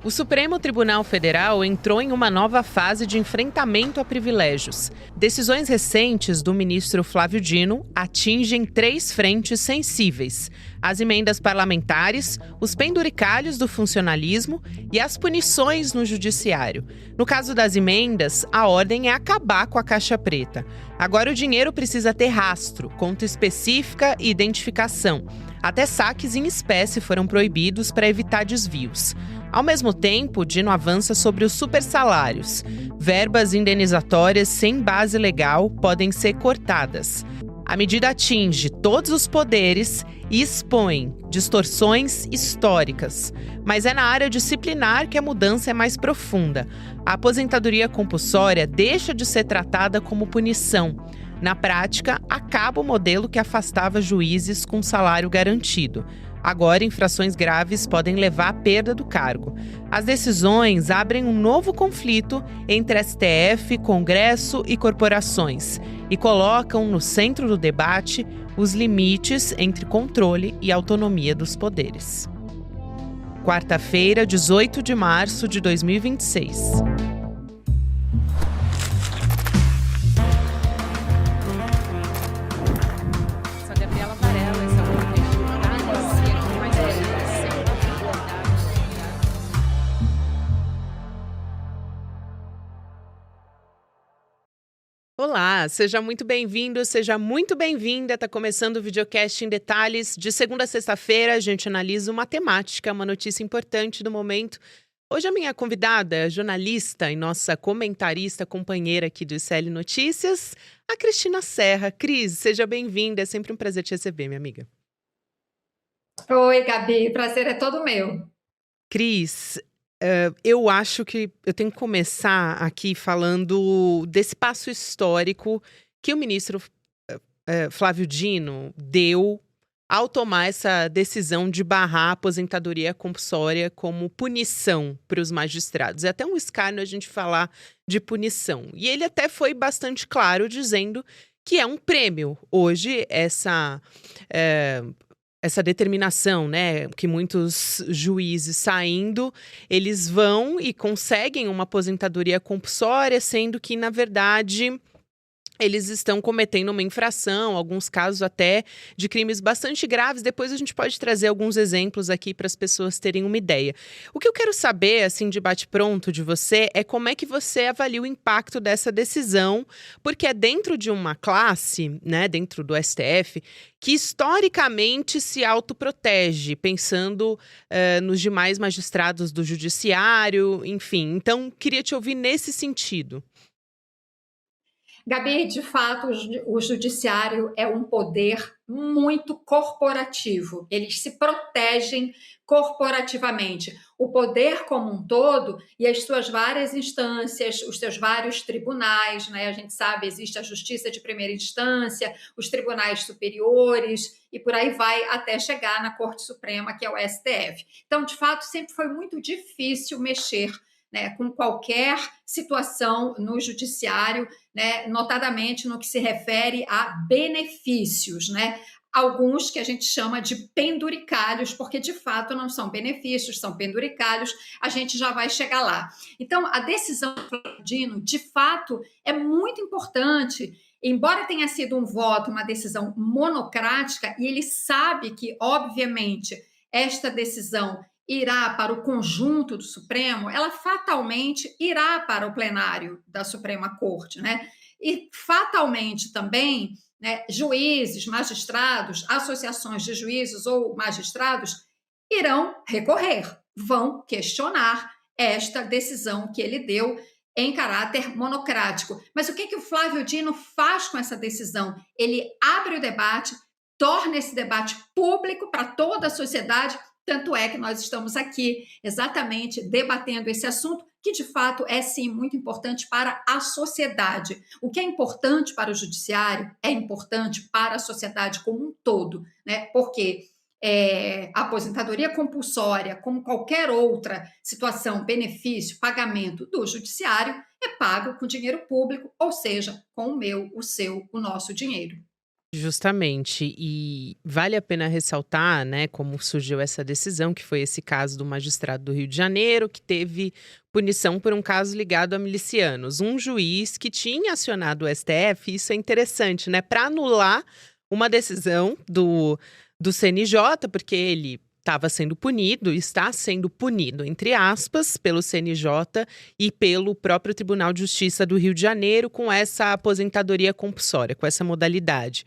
O Supremo Tribunal Federal entrou em uma nova fase de enfrentamento a privilégios. Decisões recentes do ministro Flávio Dino atingem 3 frentes sensíveis: as emendas parlamentares, os penduricalhos do funcionalismo e as punições no judiciário. No caso das emendas, a ordem é acabar com a caixa preta. Agora o dinheiro precisa ter rastro, conta específica e identificação. Até saques em espécie foram proibidos para evitar desvios. Ao mesmo tempo, Dino avança sobre os supersalários. Verbas indenizatórias sem base legal podem ser cortadas. A medida atinge todos os poderes e expõe distorções históricas. Mas é na área disciplinar que a mudança é mais profunda. A aposentadoria compulsória deixa de ser tratada como punição. Na prática, acaba o modelo que afastava juízes com salário garantido. Agora, infrações graves podem levar à perda do cargo. As decisões abrem um novo conflito entre STF, Congresso e corporações e colocam no centro do debate os limites entre controle e autonomia dos poderes. Quarta-feira, 18 de março de 2026. Olá, seja muito bem-vindo, seja muito bem-vinda. Está começando o videocast em detalhes. De segunda a sexta-feira, a gente analisa uma temática, uma notícia importante do momento. Hoje a minha convidada é jornalista e nossa comentarista, companheira aqui do ICL Notícias, a Cristina Serra. Cris, seja bem-vinda, é sempre um prazer te receber, minha amiga. Oi, Gabi, prazer é todo meu. Cris, eu acho que eu tenho que começar aqui falando desse passo histórico que o ministro Flávio Dino deu ao tomar essa decisão de barrar a aposentadoria compulsória como punição para os magistrados. É até um escárnio a gente falar de punição. E ele até foi bastante claro dizendo que é um prêmio. Hoje, essa determinação, né, que muitos juízes saindo, eles vão e conseguem uma aposentadoria compulsória, sendo que, na verdade, eles estão cometendo uma infração, alguns casos até de crimes bastante graves. Depois a gente pode trazer alguns exemplos aqui para as pessoas terem uma ideia. O que eu quero saber, assim, de bate-pronto de você, é como é que você avalia o impacto dessa decisão, porque é dentro de uma classe, né, dentro do STF, que historicamente se autoprotege, pensando nos demais magistrados do judiciário, enfim. Então, queria te ouvir nesse sentido. Gabi, de fato, o judiciário é um poder muito corporativo. Eles se protegem corporativamente. O poder como um todo e as suas várias instâncias, os seus vários tribunais, né? A gente sabe, existe a justiça de primeira instância, os tribunais superiores e por aí vai até chegar na Corte Suprema, que é o STF. Então, de fato, sempre foi muito difícil mexer, né, com qualquer situação no judiciário, né, notadamente no que se refere a benefícios, né? Alguns que a gente chama de penduricalhos, porque de fato não são benefícios, são penduricalhos, a gente já vai chegar lá. Então, a decisão do Dino, de fato, é muito importante, embora tenha sido um voto, uma decisão monocrática, e ele sabe que, obviamente, esta decisão irá para o conjunto do Supremo, ela fatalmente irá para o plenário da Suprema Corte, né? E fatalmente também, né, juízes, magistrados, associações de juízes ou magistrados irão recorrer, vão questionar esta decisão que ele deu em caráter monocrático. Mas o que o Flávio Dino faz com essa decisão? Ele abre o debate, torna esse debate público para toda a sociedade. Tanto é que nós estamos aqui exatamente debatendo esse assunto, que de fato é sim muito importante para a sociedade. O que é importante para o judiciário é importante para a sociedade como um todo, né? Porque a aposentadoria compulsória, como qualquer outra situação, benefício, pagamento do judiciário, é pago com dinheiro público, ou seja, com o meu, o seu, o nosso dinheiro. Justamente, e vale a pena ressaltar, né, como surgiu essa decisão, que foi esse caso do magistrado do Rio de Janeiro, que teve punição por um caso ligado a milicianos. Um juiz que tinha acionado o STF, isso é interessante, né, para anular uma decisão do CNJ, porque ele estava sendo punido, está sendo punido, entre aspas, pelo CNJ e pelo próprio Tribunal de Justiça do Rio de Janeiro com essa aposentadoria compulsória, com essa modalidade.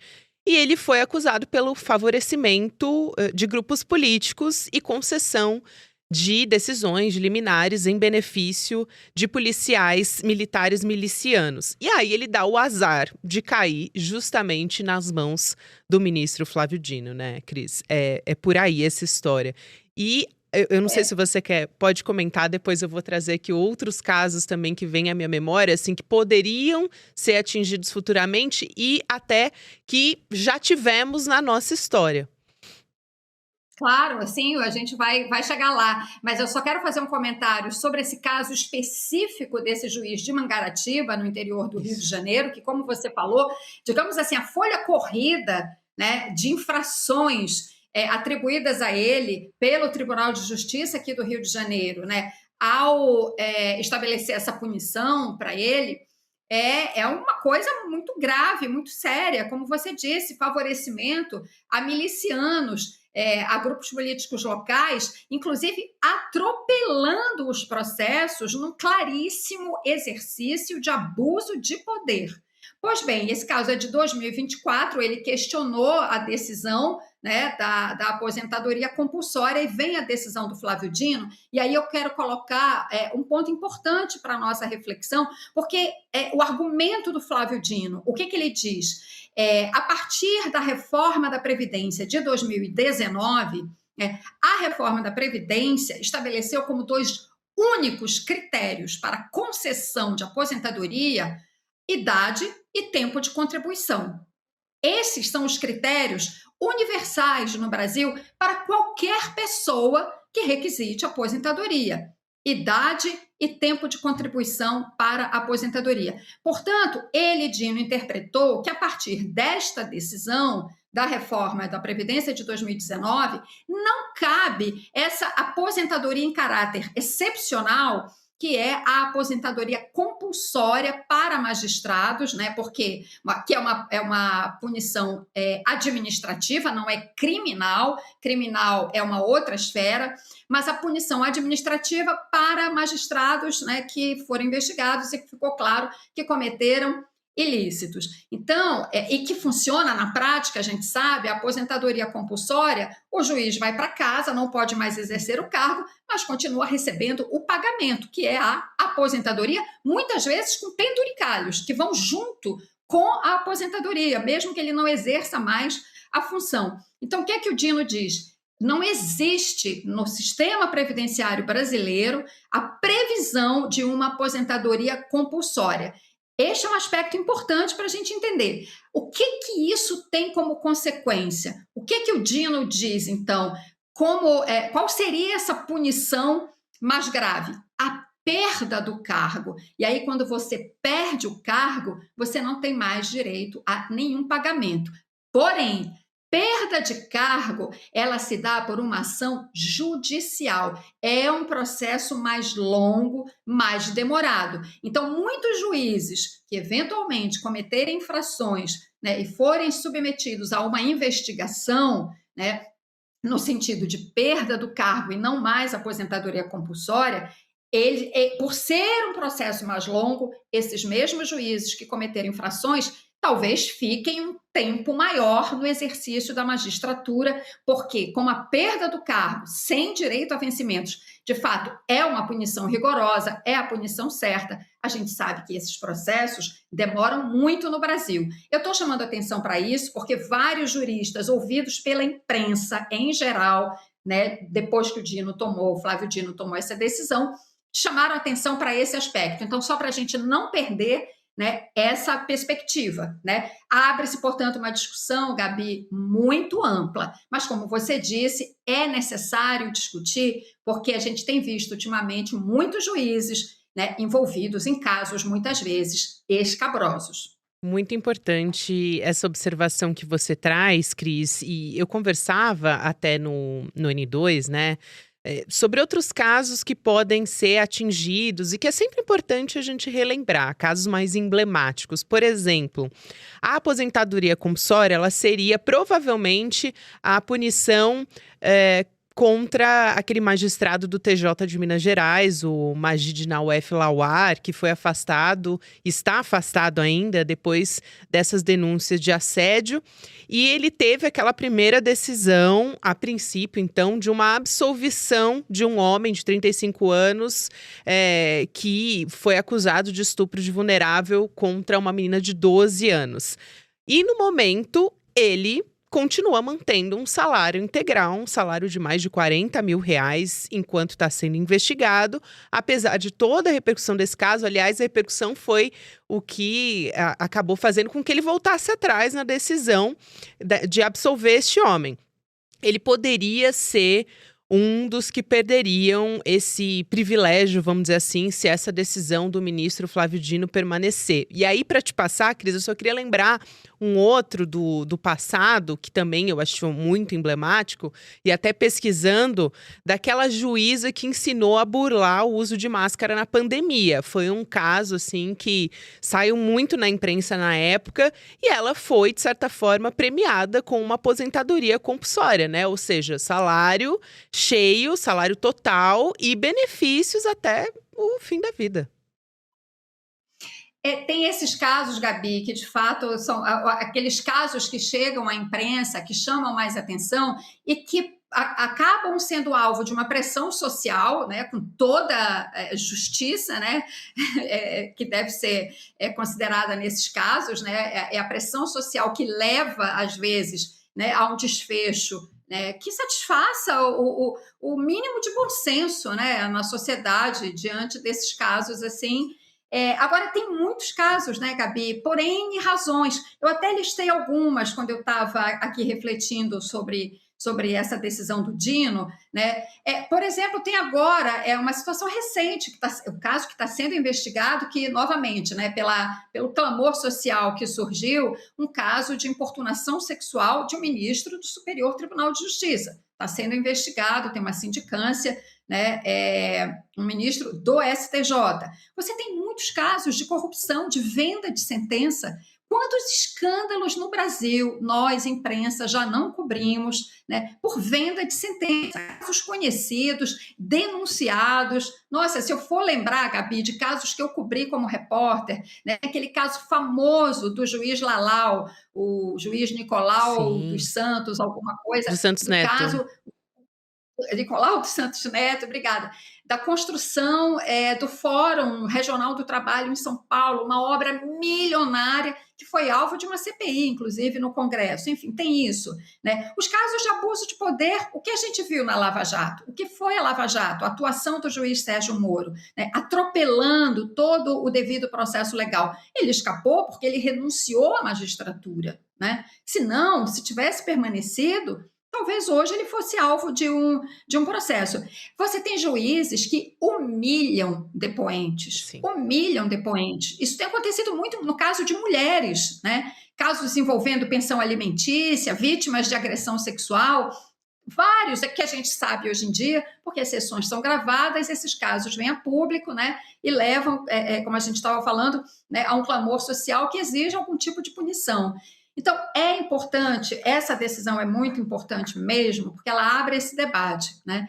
E ele foi acusado pelo favorecimento de grupos políticos e concessão de decisões de liminares em benefício de policiais militares milicianos. E aí ele dá o azar de cair justamente nas mãos do ministro Flávio Dino, né, Cris? É por aí essa história. E eu não sei se você pode comentar, depois eu vou trazer aqui outros casos também que vêm à minha memória, assim, que poderiam ser atingidos futuramente e até que já tivemos na nossa história. Claro, assim, a gente vai chegar lá, mas eu só quero fazer um comentário sobre esse caso específico desse juiz de Mangaratiba, no interior do Rio de Janeiro, que, como você falou, digamos assim, a folha corrida, né, de infrações atribuídas a ele pelo Tribunal de Justiça aqui do Rio de Janeiro, né, ao estabelecer essa punição para ele, é uma coisa muito grave, muito séria, como você disse, favorecimento a milicianos, a grupos políticos locais, inclusive atropelando os processos num claríssimo exercício de abuso de poder. Pois bem, esse caso é de 2024, ele questionou a decisão, né, da aposentadoria compulsória e vem a decisão do Flávio Dino, e aí eu quero colocar um ponto importante para a nossa reflexão, porque o argumento do Flávio Dino, o que ele diz? A partir da reforma da Previdência de 2019, a reforma da Previdência estabeleceu como dois únicos critérios para concessão de aposentadoria idade e tempo de contribuição. Esses são os critérios universais no Brasil para qualquer pessoa que requisite aposentadoria. Idade e tempo de contribuição para a aposentadoria. Portanto, ele, Dino, interpretou que a partir desta decisão da reforma da Previdência de 2019, não cabe essa aposentadoria em caráter excepcional, que é a aposentadoria compulsória para magistrados, né? Porque que é uma punição administrativa, não é criminal. Criminal é uma outra esfera, mas a punição administrativa para magistrados, né, que foram investigados e que ficou claro que cometeram ilícitos. Então, e que funciona na prática, a gente sabe, a aposentadoria compulsória, o juiz vai para casa, não pode mais exercer o cargo, mas continua recebendo o pagamento, que é a aposentadoria, muitas vezes com penduricalhos, que vão junto com a aposentadoria, mesmo que ele não exerça mais a função. Então, o que é que o Dino diz? Não existe no sistema previdenciário brasileiro a previsão de uma aposentadoria compulsória. Este é um aspecto importante para a gente entender. O que isso tem como consequência? O que o Dino diz, então? Qual seria essa punição mais grave? A perda do cargo. E aí, quando você perde o cargo, você não tem mais direito a nenhum pagamento. Porém, perda de cargo, ela se dá por uma ação judicial. É um processo mais longo, mais demorado. Então, muitos juízes que eventualmente cometerem infrações, né, e forem submetidos a uma investigação, né, no sentido de perda do cargo e não mais aposentadoria compulsória, por ser um processo mais longo, esses mesmos juízes que cometeram infrações talvez fiquem um tempo maior no exercício da magistratura, porque, como a perda do cargo sem direito a vencimentos, de fato, é uma punição rigorosa, é a punição certa, a gente sabe que esses processos demoram muito no Brasil. Eu estou chamando atenção para isso porque vários juristas, ouvidos pela imprensa em geral, né, depois que o Flávio Dino tomou essa decisão, chamaram atenção para esse aspecto. Então, só para a gente não perder, né, essa perspectiva, né? Abre-se, portanto, uma discussão, Gabi, muito ampla, mas como você disse, é necessário discutir, porque a gente tem visto ultimamente muitos juízes, né, envolvidos em casos, muitas vezes, escabrosos. Muito importante essa observação que você traz, Cris. E eu conversava até no N2, né? Sobre outros casos que podem ser atingidos e que é sempre importante a gente relembrar, casos mais emblemáticos. Por exemplo, a aposentadoria compulsória, ela seria provavelmente a punição contra aquele magistrado do TJ de Minas Gerais, o Magid Nawef Lawar, que foi afastado, está afastado ainda depois dessas denúncias de assédio. E ele teve aquela primeira decisão, a princípio, então, de uma absolvição de um homem de 35 anos que foi acusado de estupro de vulnerável contra uma menina de 12 anos. E no momento, ele continua mantendo um salário integral, um salário de mais de R$ 40 mil, enquanto está sendo investigado. Apesar de toda a repercussão desse caso, aliás, a repercussão foi o que acabou fazendo com que ele voltasse atrás na decisão de absolver este homem. Ele poderia ser um dos que perderiam esse privilégio, vamos dizer assim, se essa decisão do ministro Flávio Dino permanecer. E aí, para te passar, Cris, eu só queria lembrar um outro do passado, que também eu acho muito emblemático, e até pesquisando, daquela juíza que ensinou a burlar o uso de máscara na pandemia. Foi um caso, assim, que saiu muito na imprensa na época, e ela foi, de certa forma, premiada com uma aposentadoria compulsória, né? Ou seja, salário cheio, salário total e benefícios até o fim da vida. Tem esses casos, Gabi, que de fato são aqueles casos que chegam à imprensa, que chamam mais atenção e que acabam sendo alvo de uma pressão social, né, com toda justiça, né, que deve ser considerada nesses casos, né, é a pressão social que leva, às vezes, né, a um desfecho, né, que satisfaça o mínimo de bom senso, né, na sociedade diante desses casos assim. Agora, tem muitos casos, né, Gabi, por N razões. Eu até listei algumas quando eu estava aqui refletindo sobre essa decisão do Dino, né? Por exemplo, tem agora uma situação recente, o caso que está sendo investigado, que, novamente, né, pelo clamor social que surgiu, um caso de importunação sexual de um ministro do Superior Tribunal de Justiça. Está sendo investigado, tem uma sindicância, né, um ministro do STJ. Você tem muitos casos de corrupção, de venda de sentença. Quantos escândalos no Brasil nós, imprensa, já não cobrimos, né, por venda de sentença, casos conhecidos, denunciados. Nossa, se eu for lembrar, Gabi, de casos que eu cobri como repórter, né, aquele caso famoso do juiz Lalau, o juiz Nicolau Sim. dos Santos, alguma coisa, Do Santos do Neto. caso Nicolau dos Santos Neto, obrigada, da construção do Fórum Regional do Trabalho em São Paulo, uma obra milionária que foi alvo de uma CPI, inclusive, no Congresso. Enfim, tem isso, né? Os casos de abuso de poder, o que a gente viu na Lava Jato? O que foi a Lava Jato? A atuação do juiz Sérgio Moro, né? Atropelando todo o devido processo legal. Ele escapou porque ele renunciou à magistratura, né? Se não, se tivesse permanecido, talvez hoje ele fosse alvo de um processo. Você tem juízes que humilham depoentes. Sim. Humilham depoentes. Isso tem acontecido muito no caso de mulheres, né? Casos envolvendo pensão alimentícia, vítimas de agressão sexual. Vários que a gente sabe hoje em dia, porque as sessões são gravadas, esses casos vêm a público, né? E levam, como a gente estava falando, né, a um clamor social que exige algum tipo de punição. Então, é importante, essa decisão é muito importante mesmo, porque ela abre esse debate, né,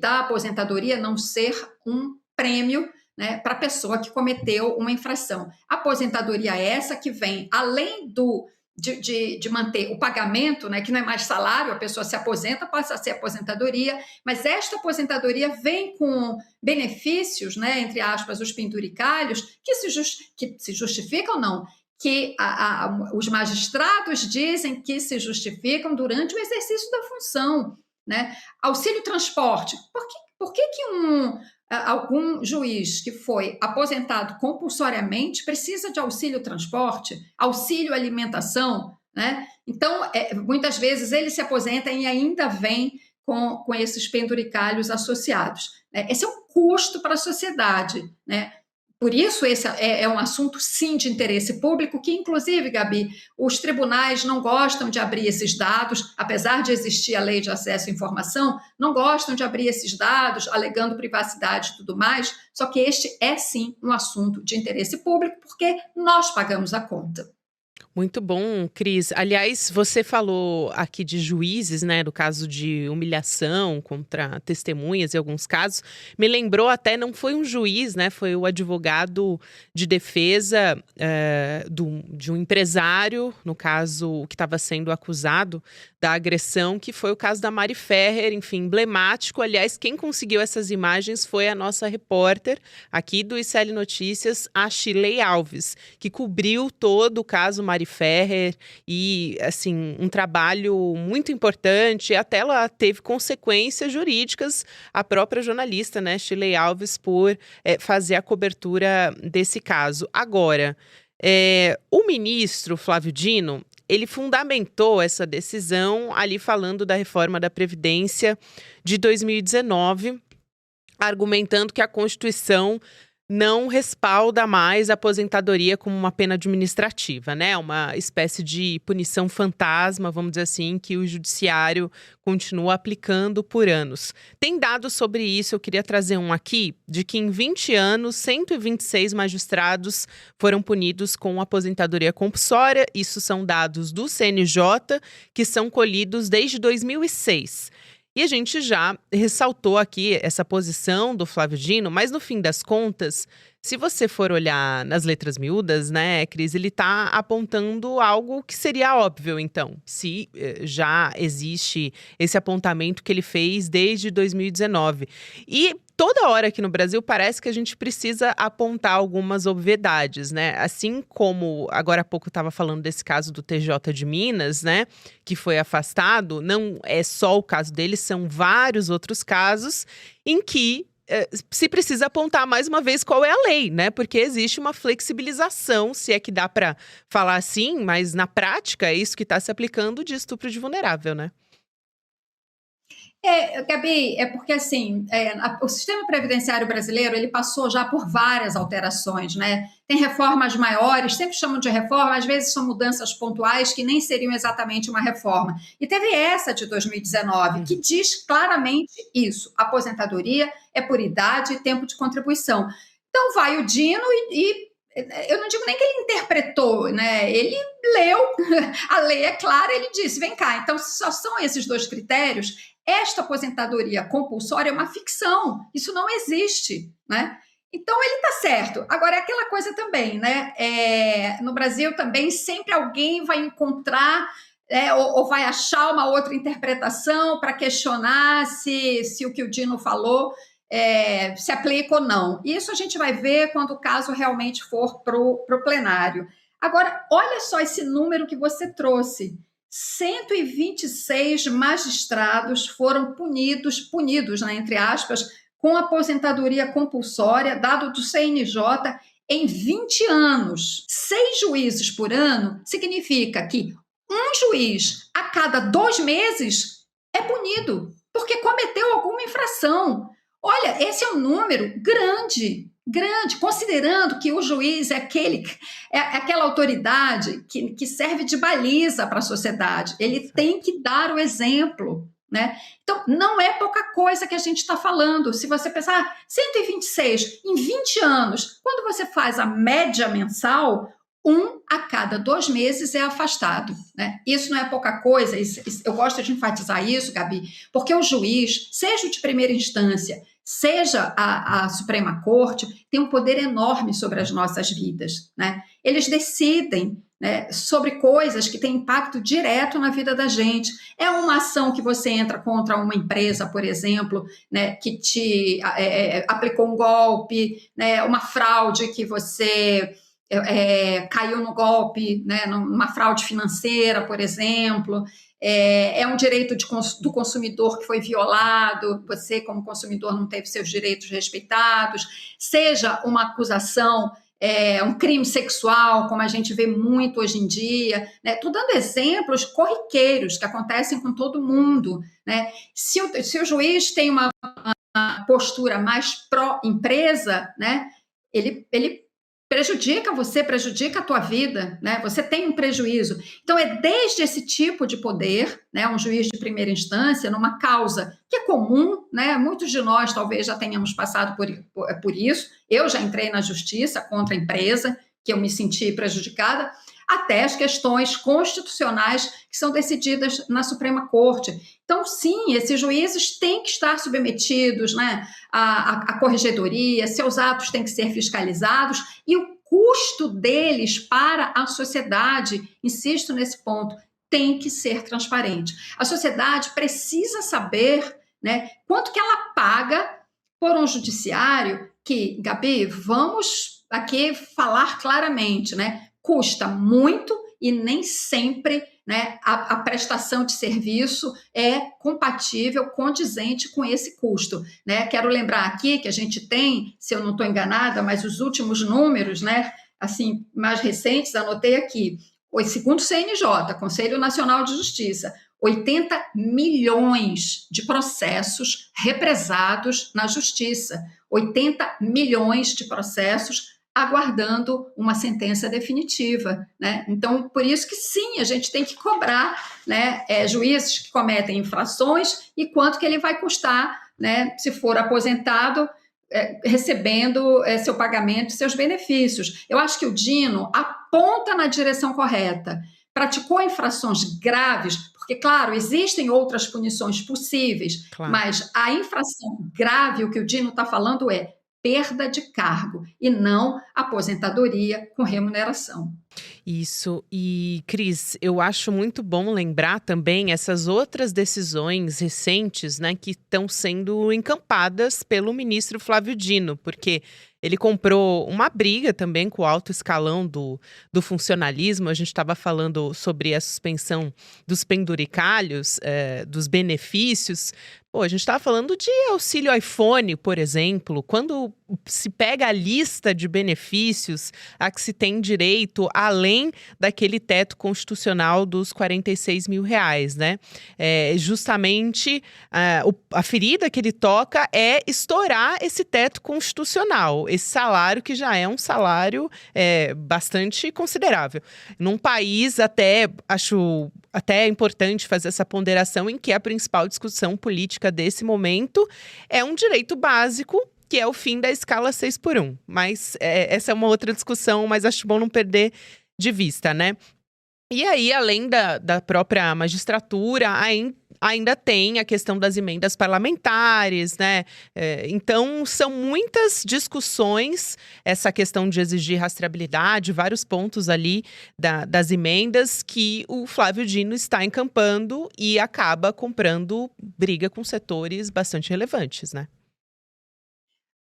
da aposentadoria não ser um prêmio, né, para a pessoa que cometeu uma infração. A aposentadoria é essa que vem, além de manter o pagamento, né, que não é mais salário, a pessoa se aposenta, passa a ser aposentadoria, mas esta aposentadoria vem com benefícios, né, entre aspas, os penduricalhos, que se justificam, não, que os magistrados dizem que se justificam durante o exercício da função, né? Auxílio transporte. Por que algum juiz que foi aposentado compulsoriamente precisa de auxílio transporte, auxílio alimentação, né? Então, muitas vezes ele se aposenta e ainda vem com esses penduricalhos associados, né? Esse é um custo para a sociedade, né? Por isso, esse é um assunto, sim, de interesse público, que, inclusive, Gabi, os tribunais não gostam de abrir esses dados, apesar de existir a lei de acesso à informação, não gostam de abrir esses dados, alegando privacidade e tudo mais, só que este é, sim, um assunto de interesse público, porque nós pagamos a conta. Muito bom, Cris. Aliás, você falou aqui de juízes, né, do caso de humilhação contra testemunhas em alguns casos. Me lembrou até, não foi um juiz, né, foi o advogado de defesa de um empresário, no caso, que estava sendo acusado da agressão, que foi o caso da Mari Ferrer, enfim, emblemático. Aliás, quem conseguiu essas imagens foi a nossa repórter aqui do ICL Notícias, a Shirley Alves, que cobriu todo o caso Mari Ferrer e, assim, um trabalho muito importante. Até ela teve consequências jurídicas, a própria jornalista, né, Shirley Alves, por fazer a cobertura desse caso. Agora, o ministro Flávio Dino, ele fundamentou essa decisão ali falando da reforma da Previdência de 2019, argumentando que a Constituição não respalda mais a aposentadoria como uma pena administrativa, né? Uma espécie de punição fantasma, vamos dizer assim, que o judiciário continua aplicando por anos. Tem dados sobre isso, eu queria trazer um aqui, de que em 20 anos, 126 magistrados foram punidos com aposentadoria compulsória. Isso são dados do CNJ, que são colhidos desde 2006. E a gente já ressaltou aqui essa posição do Flávio Dino, mas no fim das contas, se você for olhar nas letras miúdas, né, Cris, ele está apontando algo que seria óbvio, então, se já existe esse apontamento que ele fez desde 2019. E toda hora aqui no Brasil parece que a gente precisa apontar algumas obviedades, né? Assim como agora há pouco eu estava falando desse caso do TJ de Minas, né? Que foi afastado, não é só o caso dele, são vários outros casos em que se precisa apontar mais uma vez qual é a lei, né? Porque existe uma flexibilização, se é que dá para falar assim, mas na prática é isso que está se aplicando de estupro de vulnerável, né? Gabi, é porque assim, o sistema previdenciário brasileiro ele passou já por várias alterações, né? Tem reformas maiores, sempre chamam de reforma, às vezes são mudanças pontuais que nem seriam exatamente uma reforma. E teve essa de 2019, que diz claramente isso: aposentadoria é por idade e tempo de contribuição. Então vai o Dino e eu não digo nem que ele interpretou, né? Ele leu, a lei é clara, ele disse: vem cá, então se só são esses dois critérios, esta aposentadoria compulsória é uma ficção, isso não existe, né? Então ele está certo. Agora é aquela coisa também, né? No Brasil também sempre alguém vai encontrar ou vai achar uma outra interpretação para questionar se o que o Dino falou se aplica ou não. Isso a gente vai ver quando o caso realmente for para o plenário. Agora, olha só esse número que você trouxe. 126 magistrados foram punidos, né, entre aspas, com aposentadoria compulsória, dado do CNJ, em 20 anos. 6 juízes por ano significa que um juiz a cada 2 meses é punido, porque cometeu alguma infração. Olha, esse é um número grande, considerando que o juiz é aquela autoridade que serve de baliza para a sociedade. Ele tem que dar o exemplo, né? Então, não é pouca coisa que a gente está falando. Se você pensar 126 em 20 anos, quando você faz a média mensal, 1 a cada 2 meses é afastado, né? Isso não é pouca coisa, eu gosto de enfatizar isso, Gabi, porque o juiz, seja o de primeira instância, seja a Suprema Corte, tem um poder enorme sobre as nossas vidas, né? Eles decidem, né, sobre coisas que têm impacto direto na vida da gente. É uma ação que você entra contra uma empresa, por exemplo, né, que te aplicou um golpe, né, uma fraude que você caiu no golpe, né, numa fraude financeira, por exemplo. É um direito do consumidor que foi violado, você, como consumidor, não teve seus direitos respeitados, seja uma acusação, um crime sexual, como a gente vê muito hoje em dia, né? Estou dando exemplos corriqueiros que acontecem com todo mundo, né? Se o juiz tem uma postura mais pró-empresa, né, ele prejudica você, prejudica a tua vida, né? Você tem um prejuízo. Então, é desde esse tipo de poder, né? Um juiz de primeira instância, numa causa que é comum, né? Muitos de nós talvez já tenhamos passado por isso. Eu já entrei na justiça contra a empresa, que eu me senti prejudicada, até as questões constitucionais que são decididas na Suprema Corte. Então, sim, esses juízes têm que estar submetidos, né, à corregedoria, seus atos têm que ser fiscalizados e o custo deles para a sociedade, insisto nesse ponto, tem que ser transparente. A sociedade precisa saber, né, quanto que ela paga por um judiciário que, Gabi, vamos aqui falar claramente, né, custa muito e nem sempre, né, a prestação de serviço é compatível, condizente com esse custo, né? Quero lembrar aqui que a gente tem, se eu não estou enganada, mas os últimos números, né, assim, mais recentes, anotei aqui, segundo o CNJ, Conselho Nacional de Justiça, 80 milhões de processos represados na justiça, 80 milhões de processos aguardando uma sentença definitiva, né? Então, por isso que sim, a gente tem que cobrar, né, juízes que cometem infrações e quanto que ele vai custar, né, se for aposentado, recebendo seu pagamento, seus benefícios. Eu acho que o Dino aponta na direção correta, praticou infrações graves, porque, claro, existem outras punições possíveis, claro, mas a infração grave, o que o Dino está falando é perda de cargo e não aposentadoria com remuneração. Isso. E, Cris, eu acho muito bom lembrar também essas outras decisões recentes, né, que estão sendo encampadas pelo ministro Flávio Dino, porque ele comprou uma briga também com o alto escalão do funcionalismo. A gente estava falando sobre a suspensão dos penduricalhos, dos benefícios. Pô, a gente estava falando de auxílio iPhone, por exemplo. Quando se pega a lista de benefícios a que se tem direito, além daquele teto constitucional dos R$46 mil, né? Justamente a ferida que ele toca é estourar esse teto constitucional, esse salário que já é um salário bastante considerável. Num país acho até importante fazer essa ponderação em que a principal discussão política desse momento é um direito básico, que é o fim da escala 6x1. Mas essa é uma outra discussão, mas acho bom não perder de vista, né? E aí, além da própria magistratura, ainda tem a questão das emendas parlamentares, né? Então, são muitas discussões, essa questão de exigir rastreabilidade, vários pontos ali das emendas que o Flávio Dino está encampando e acaba comprando briga com setores bastante relevantes, né?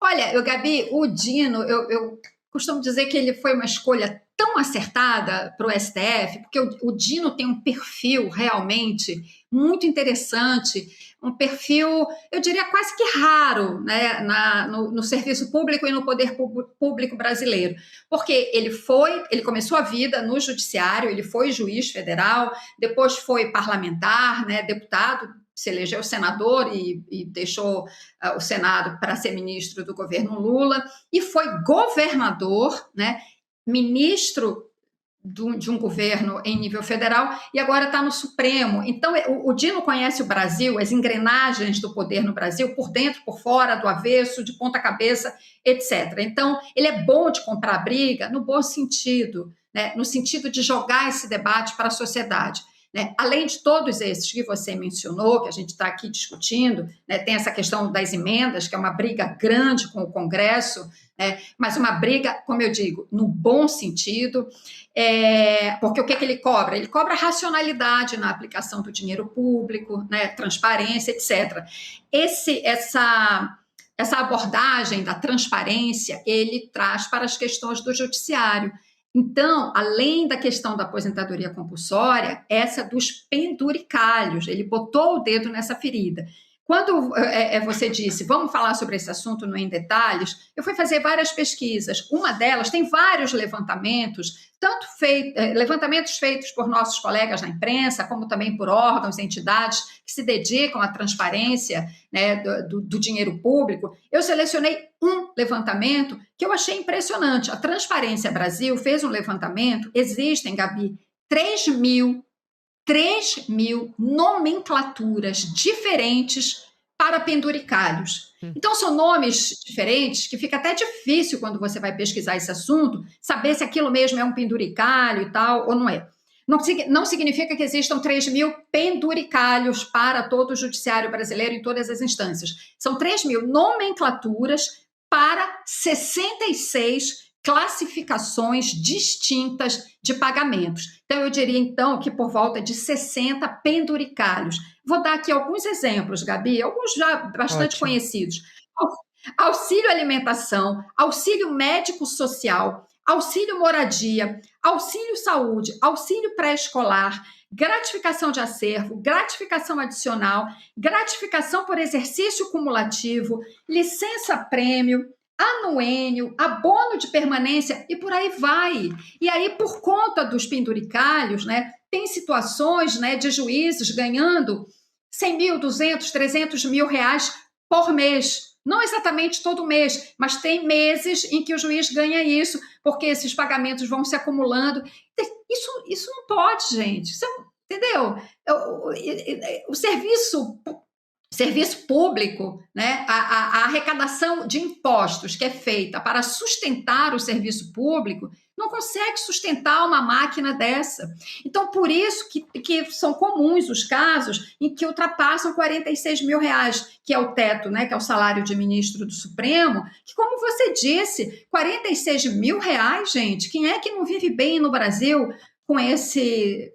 Olha, Gabi, o Dino, eu costumo dizer que ele foi uma escolha tão acertada para o STF, porque o Dino tem um perfil realmente muito interessante, um perfil, eu diria, quase que raro, né, no serviço público e no poder público brasileiro, porque ele começou a vida no judiciário, ele foi juiz federal, depois foi parlamentar, né, deputado, se elegeu senador e deixou o Senado para ser ministro do governo Lula, e foi governador, né, ministro de um governo em nível federal, e agora está no Supremo. Então, o Dino conhece o Brasil, as engrenagens do poder no Brasil, por dentro, por fora, do avesso, de ponta cabeça, etc. Então, ele é bom de comprar briga no bom sentido, né, no sentido de jogar esse debate para a sociedade. Né? Além de todos esses que você mencionou, que a gente está aqui discutindo, né, tem essa questão das emendas, que é uma briga grande com o Congresso, né, mas uma briga, como eu digo, no bom sentido, porque o que ele cobra? Ele cobra racionalidade na aplicação do dinheiro público, né, transparência, etc. Essa abordagem da transparência, ele traz para as questões do judiciário. Então, além da questão da aposentadoria compulsória, essa dos penduricalhos, ele botou o dedo nessa ferida. Quando você disse, vamos falar sobre esse assunto no Em Detalhes, eu fui fazer várias pesquisas. Uma delas tem vários levantamentos, levantamentos feitos por nossos colegas na imprensa, como também por órgãos e entidades que se dedicam à transparência, né, do dinheiro público. Eu selecionei um levantamento que eu achei impressionante. A Transparência Brasil fez um levantamento, existem, Gabi, 3 mil nomenclaturas diferentes para penduricalhos. Então, são nomes diferentes que fica até difícil quando você vai pesquisar esse assunto, saber se aquilo mesmo é um penduricalho e tal, ou não é. Não significa que existam 3 mil penduricalhos para todo o judiciário brasileiro em todas as instâncias. São 3 mil nomenclaturas para 66 classificações distintas de pagamentos. Então, eu diria, então, que por volta de 60 penduricalhos. Vou dar aqui alguns exemplos, Gabi, alguns já bastante conhecidos. Auxílio alimentação, auxílio médico social, auxílio moradia, auxílio saúde, auxílio pré-escolar, gratificação de acervo, gratificação adicional, gratificação por exercício cumulativo, licença-prêmio, anuênio, abono de permanência e por aí vai. E aí, por conta dos penduricalhos, né, tem situações, né, de juízes ganhando 100 mil, 200, 300 mil reais por mês. Não exatamente todo mês, mas tem meses em que o juiz ganha isso, porque esses pagamentos vão se acumulando. Isso não pode, gente. Isso, entendeu? O serviço público, né, a arrecadação de impostos que é feita para sustentar o serviço público, não consegue sustentar uma máquina dessa. Então, por isso que são comuns os casos em que ultrapassam 46 mil reais, que é o teto, né, que é o salário de ministro do Supremo, que, como você disse, 46 mil reais, gente, quem é que não vive bem no Brasil com esse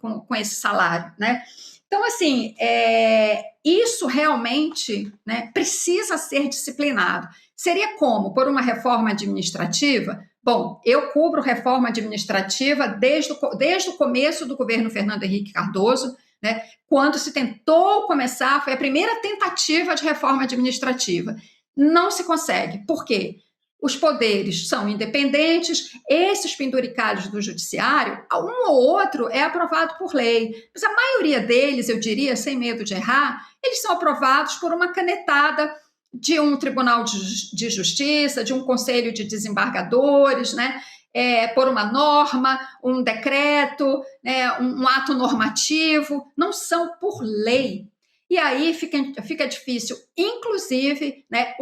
salário, né? Então, assim, isso realmente, né, precisa ser disciplinado. Seria como? Por uma reforma administrativa? Bom, eu cubro reforma administrativa desde o começo do governo Fernando Henrique Cardoso, né, quando se tentou começar, foi a primeira tentativa de reforma administrativa. Não se consegue. Por quê? Os poderes são independentes, esses penduricalhos do judiciário, um ou outro é aprovado por lei, mas a maioria deles, eu diria, sem medo de errar, eles são aprovados por uma canetada de um tribunal de justiça, de um conselho de desembargadores, né? Por uma norma, um decreto, né? Um ato normativo, não são por lei. E aí fica difícil, inclusive, né,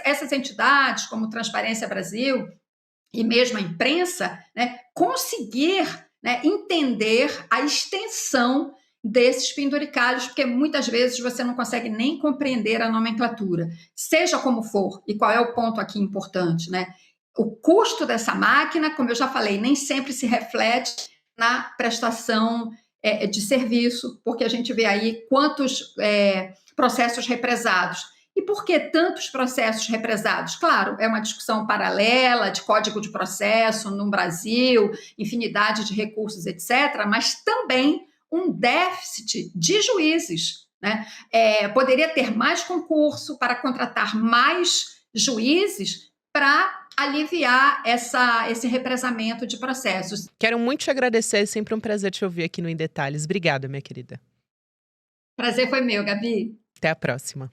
essas entidades, como Transparência Brasil e mesmo a imprensa, né, conseguir, né, entender a extensão desses penduricalhos, porque muitas vezes você não consegue nem compreender a nomenclatura. Seja como for, e qual é o ponto aqui importante, né? O custo dessa máquina, como eu já falei, nem sempre se reflete na prestação de serviço, porque a gente vê aí quantos processos represados. E por que tantos processos represados? Claro, é uma discussão paralela de código de processo no Brasil, infinidade de recursos, etc., mas também um déficit de juízes, né? Poderia ter mais concurso para contratar mais juízes para aliviar esse represamento de processos. Quero muito te agradecer, é sempre um prazer te ouvir aqui no Em Detalhes. Obrigada, minha querida. Prazer foi meu, Gabi. Até a próxima.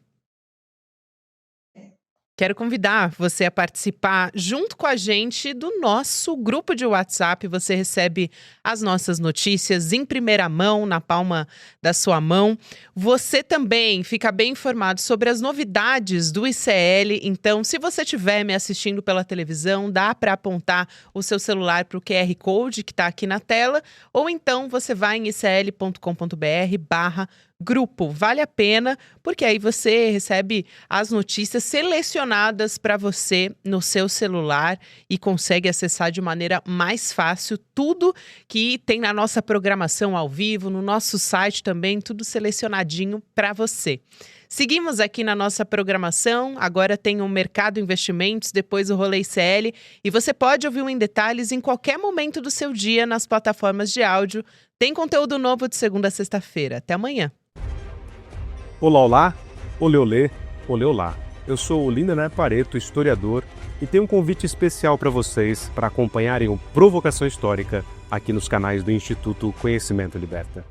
Quero convidar você a participar junto com a gente do nosso grupo de WhatsApp. Você recebe as nossas notícias em primeira mão, na palma da sua mão. Você também fica bem informado sobre as novidades do ICL. Então, se você estiver me assistindo pela televisão, dá para apontar o seu celular para o QR Code que está aqui na tela. Ou então você vai em icl.com.br/grupo. Vale a pena, porque aí você recebe as notícias selecionadas para você no seu celular e consegue acessar de maneira mais fácil tudo que tem na nossa programação ao vivo, no nosso site também, tudo selecionadinho para você. Seguimos aqui na nossa programação, agora tem o Mercado Investimentos, depois o Rolê ICL, e você pode ouvir o Em Detalhes em qualquer momento do seu dia nas plataformas de áudio. Tem conteúdo novo de segunda a sexta-feira. Até amanhã. Olá, olá! Olê, olê, olê, olá. Eu sou o Lindener Pareto, historiador, e tenho um convite especial para vocês para acompanharem o Provocação Histórica aqui nos canais do Instituto Conhecimento Liberta.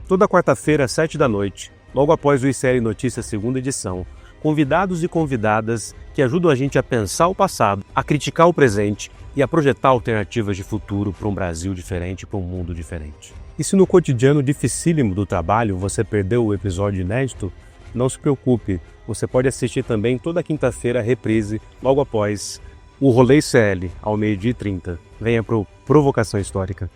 Toda quarta-feira, às 7h, logo após o ICL Notícias segunda edição, convidados e convidadas que ajudam a gente a pensar o passado, a criticar o presente e a projetar alternativas de futuro para um Brasil diferente, para um mundo diferente. E se no cotidiano dificílimo do trabalho você perdeu o episódio inédito, não se preocupe, você pode assistir também toda quinta-feira a reprise, logo após o Rolê ICL, ao 12h30. Venha para o Provocação Histórica.